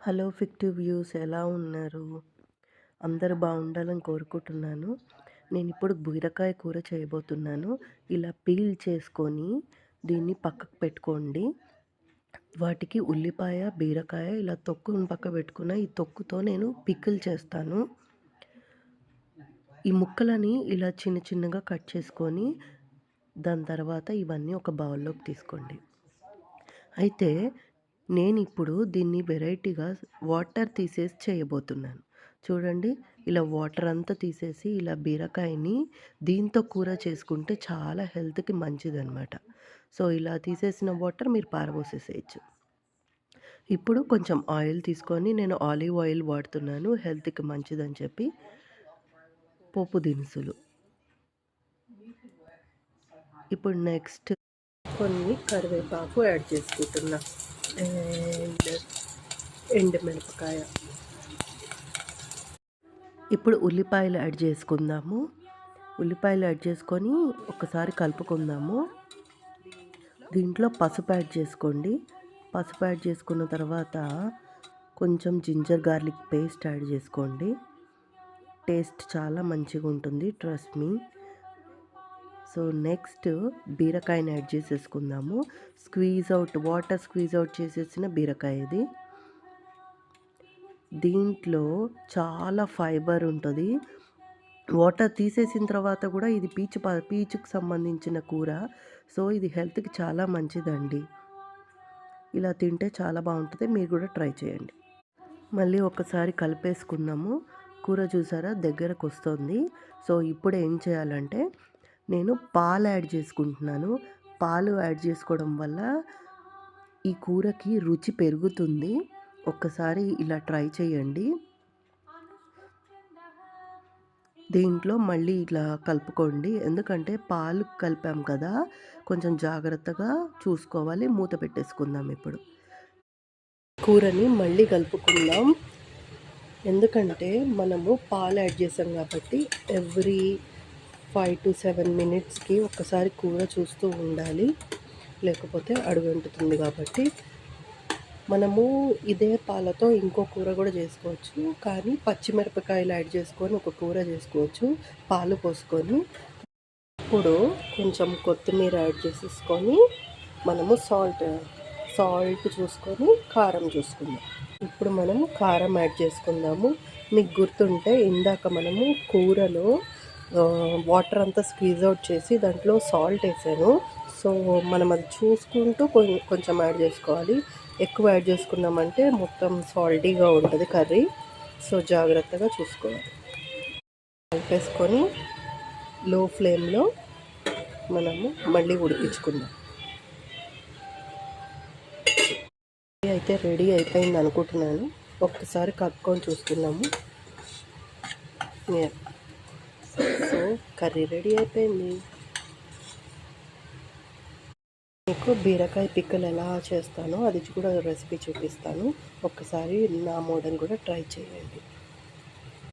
Hello ఫిక్టివ్ views ఎలా ఉన్నారు? అందరూ బాగుండాలని కోరుకుంటున్నాను. నేనిప్పుడు బీరకాయ కూర చేయబోతున్నాను. ఇలా పీల్ చేసుకొని దీన్ని పక్కకు పెట్టుకోండి. వాటికి ఉల్లిపాయ, బీరకాయ ఇలా తొక్కుని పక్కకు పెట్టుకున్న ఈ తొక్కుతో నేను పికిల్ చేస్తాను. ఈ ముక్కలని ఇలా చిన్న చిన్నగా కట్ చేసుకొని దాని తర్వాత ఇవన్నీ ఒక బౌల్లోకి తీసుకోండి. అయితే నేనిప్పుడు దీన్ని వెరైటీగా వాటర్ తీసేసి చేయబోతున్నాను. చూడండి, ఇలా వాటర్ అంతా తీసేసి ఇలా బీరకాయని దీంతో కూర చేసుకుంటే చాలా హెల్త్‌కి మంచిదనమాట. సో, ఇలా తీసేసిన వాటర్ మీరు పారబోసేసేయచ్చు. ఇప్పుడు కొంచెం ఆయిల్ తీసుకొని నేను ఆలివ్ ఆయిల్ వాడుతున్నాను హెల్త్‌కి మంచిదని చెప్పి. పోపు దినుసులు. ఇప్పుడు నెక్స్ట్ కొన్ని కరివేపాకు యాడ్ చేసుకుంటున్నా. అండ్ ఎండుమిరపకాయ. ఇప్పుడు ఉల్లిపాయలు యాడ్ చేసుకుందాము. ఉల్లిపాయలు యాడ్ చేసుకొని ఒకసారి కలుపుకుందాము. దీంట్లో పసుపు యాడ్ చేసుకోండి. పసుపు యాడ్ చేసుకున్న తర్వాత కొంచెం జింజర్ గార్లిక్ పేస్ట్ యాడ్ చేసుకోండి. టేస్ట్ చాలా మంచిగా ఉంటుంది, ట్రస్ట్ మీ. సో నెక్స్ట్ బీరకాయని యాడ్ చేసేసుకుందాము. వాటర్ స్క్వీజ్ అవుట్ చేసేసిన బీరకాయ ఇది. దీంట్లో చాలా ఫైబర్ ఉంటుంది. వాటర్ తీసేసిన తర్వాత కూడా ఇది పీచుకు సంబంధించిన కూర. సో ఇది హెల్త్‌కి చాలా మంచిదండి. ఇలా తింటే చాలా బాగుంటుంది. మీరు కూడా ట్రై చేయండి. మళ్ళీ ఒకసారి కలిపేసుకున్నాము. కూర చూసారా దగ్గరకు వస్తుంది. సో ఇప్పుడు ఏం చేయాలంటే నేను పాలు యాడ్ చేసుకుంటున్నాను. పాలు యాడ్ చేసుకోవడం వల్ల ఈ కూరకి రుచి పెరుగుతుంది. ఒక్కసారి ఇలా ట్రై చేయండి. దీంట్లో మళ్ళీ ఇలా కలుపుకోండి. ఎందుకంటే పాలు కలిపాం కదా, కొంచెం జాగ్రత్తగా చూసుకోవాలి. మూత పెట్టేసుకుందాం ఇప్పుడు. కూరని మళ్ళీ కలుపుకుందాం. ఎందుకంటే మనము పాలు యాడ్ చేసాం కాబట్టి ఎవ్రీ 5 to 7 మినిట్స్కి ఒక్కసారి కూర చూస్తూ ఉండాలి. లేకపోతే అడుగంటుతుంది కాబట్టి. మనము ఇదే పాలతో ఇంకో కూర కూడా చేసుకోవచ్చు. కానీ పచ్చిమిరపకాయలు యాడ్ చేసుకొని ఒక కూర చేసుకోవచ్చు పాలు పోసుకొని. ఇప్పుడు కొంచెం కొత్తిమీర యాడ్ చేసేసుకొని మనము సాల్ట్ చూసుకొని కారం చూసుకుందాం. ఇప్పుడు మనం కారం యాడ్ చేసుకుందాము. మీకు గుర్తుంటే ఇందాక మనము కూరలో వాటర్ అంతా స్క్వీజ్ అవుట్ చేసి దాంట్లో సాల్ట్ వేసాను. సో మనం అది చూసుకుంటూ కొంచెం యాడ్ చేసుకోవాలి. ఎక్కువ యాడ్ చేసుకున్నామంటే మొత్తం సాల్టీగా ఉంటుంది కర్రీ. సో జాగ్రత్తగా చూసుకోవాలి. కలిపేసుకొని లో ఫ్లేమ్లో మనము మళ్ళీ ఉడికించుకుందాం. అయితే రెడీ అయిపోయింది అనుకుంటున్నాను. ఒక్కసారి కలుపుకొని చూస్తున్నాము. సో కర్రీ రెడీ అయిపోయింది. మీకు బీరకాయ పిక్కలు ఎలా చేస్తానో అది కూడా రెసిపీ చూపిస్తాను. ఒక్కసారి నా మోడల్ కూడా ట్రై చేయండి.